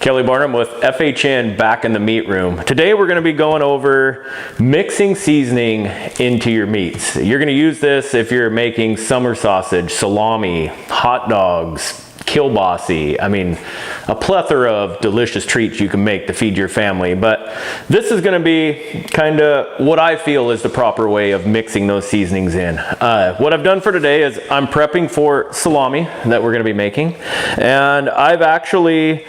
Kelly Barnum with FHN back in the meat room. Today we're going to be going over mixing seasoning into your meats. You're going to use this if you're making summer sausage, salami, hot dogs, Kielbasi. I mean, a plethora of delicious treats you can make to feed your family. But this is going to be kind of what I feel is the proper way of mixing those seasonings in. What I've done for today is I'm prepping for salami that we're going to be making. And I've actually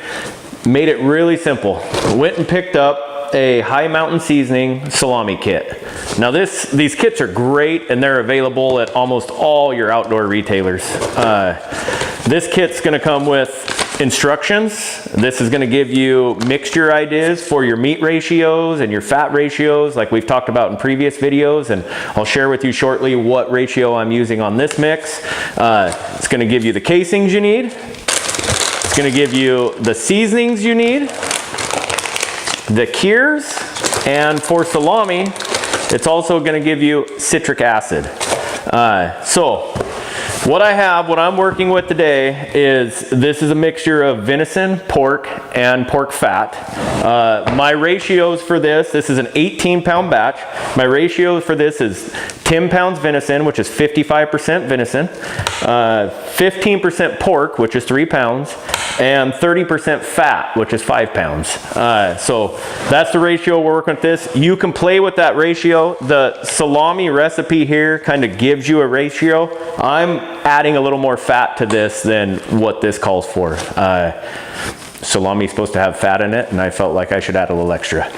made it really simple. Went and picked up a high mountain seasoning salami kit. Now these kits are great and they're available at almost all your outdoor retailers. This kit's gonna come with instructions. This is gonna give you mixture ideas for your meat ratios and your fat ratios like we've talked about in previous videos, and I'll share with you shortly what ratio I'm using on this mix. It's gonna give you the casings you need. It's going to give you the seasonings you need, the cures, and for salami, it's also going to give you citric acid. So what I'm working with today is, this is a mixture of venison, pork, and pork fat. My ratios for this is an 18-pound batch. My ratio for this is 10 pounds venison, which is 55% venison, 15% pork, which is 3 pounds, and 30% fat, which is 5 pounds. So that's the ratio we're working with this. You can play with that ratio. The salami recipe here kind of gives you a ratio. I'm adding a little more fat to this than what this calls for. Salami is supposed to have fat in it, and I felt like I should add a little extra.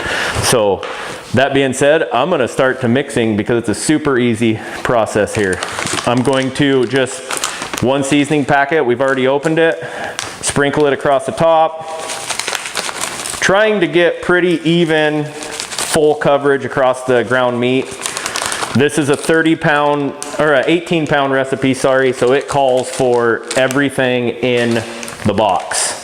So that being said, I'm going to start to mixing because it's a super easy process here. I'm going to just one seasoning packet, we've already opened it, sprinkle it across the top, trying to get pretty even full coverage across the ground meat. This is a 30-pound or an 18-pound recipe, sorry, so it calls for everything in the box.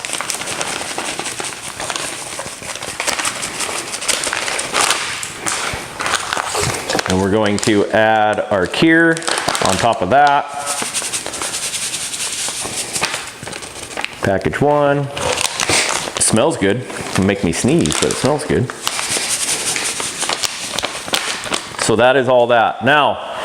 And we're going to add our cure on top of that. Package one. It smells good. It'll make me sneeze, but it smells good. So that is all that. Now,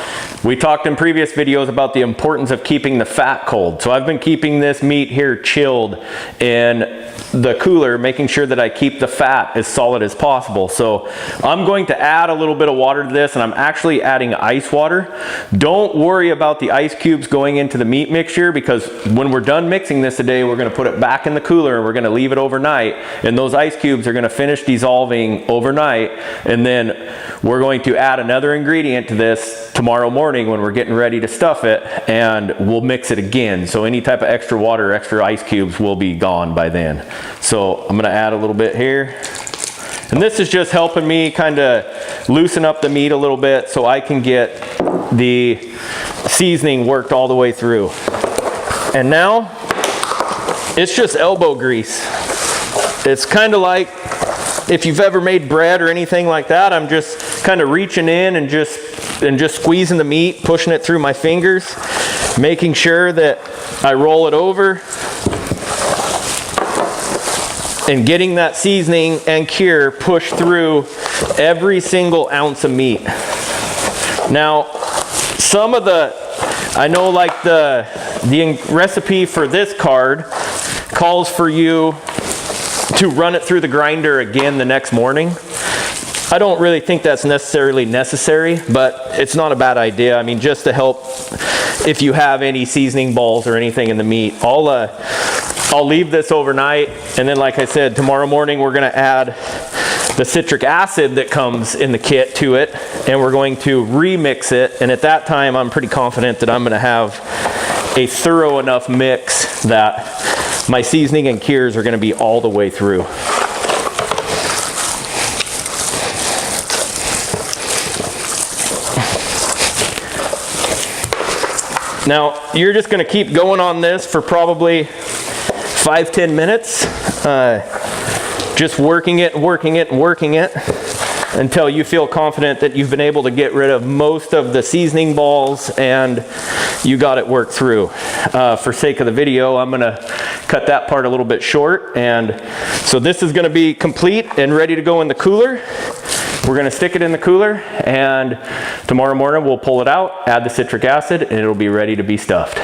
we talked in previous videos about the importance of keeping the fat cold. So I've been keeping this meat here chilled in the cooler, making sure that I keep the fat as solid as possible. So I'm going to add a little bit of water to this, and I'm actually adding ice water. Don't worry about the ice cubes going into the meat mixture, because when we're done mixing this today, we're going to put it back in the cooler and we're going to leave it overnight, and those ice cubes are going to finish dissolving overnight, and then we're going to add another ingredient to this tomorrow morning when we're getting ready to stuff it, and we'll mix it again. So any type of extra water, extra ice cubes will be gone by then. So I'm going to add a little bit here. And this is just helping me kind of loosen up the meat a little bit so I can get the seasoning worked all the way through. And now it's just elbow grease. It's kind of like if you've ever made bread or anything like that. I'm just kind of reaching in and just squeezing the meat, pushing it through my fingers, making sure that I roll it over, and getting that seasoning and cure pushed through every single ounce of meat. Now, some of I know like the recipe for this card calls for you to run it through the grinder again the next morning. I don't really think that's necessarily necessary, but it's not a bad idea. I mean, just to help if you have any seasoning balls or anything in the meat. I'll leave this overnight, and then like I said, tomorrow morning we're going to add the citric acid that comes in the kit to it, and we're going to remix it, and at that time I'm pretty confident that I'm going to have a thorough enough mix that my seasoning and cures are going to be all the way through. Now, you're just going to keep going on this for probably 5-10 minutes, just working it and working it and working it. until you feel confident that you've been able to get rid of most of the seasoning balls and you got it worked through. For sake of the video, I'm gonna cut that part a little bit short, and so this is gonna be complete and ready to go in the cooler. We're gonna stick it in the cooler, and tomorrow morning we'll pull it out, add the citric acid, and it'll be ready to be stuffed.